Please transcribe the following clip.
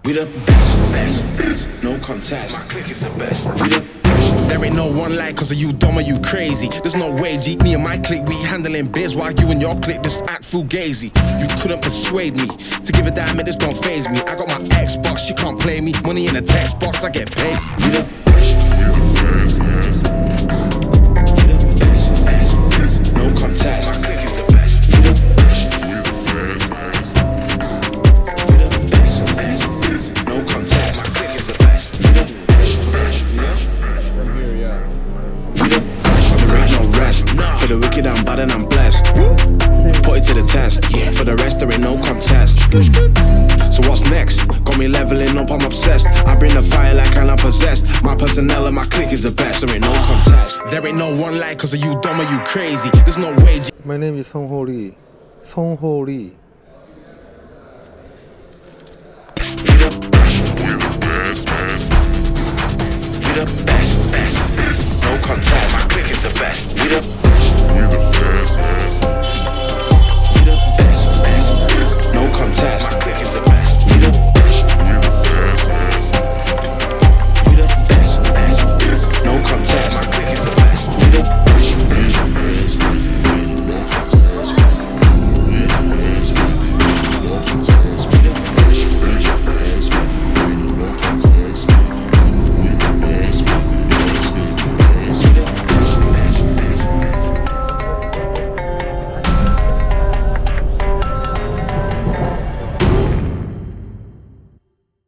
We the best, no contest. We the best. There ain't no one like cause of you dumb or you crazy. There's no way, G. Me and my clique, we handling biz while you and your clique just act fugazi. You couldn't persuade me to give a damn and this don't faze me. I got my Xbox, she can't play me. Money in a text box, I get paid. We the best. We the best, no contest. For the wicked I'm bad and I'm blessed. Put it to the test. For the rest there ain't no contest. So what's next? Got me leveling up, I'm obsessed. I bring the fire like I'm possessed. My personnel and my clique is the best. There ain't no contest. There ain't no one like cause of you dumb or you crazy. There's no way. My name is Seongho Lee. Seongho Lee.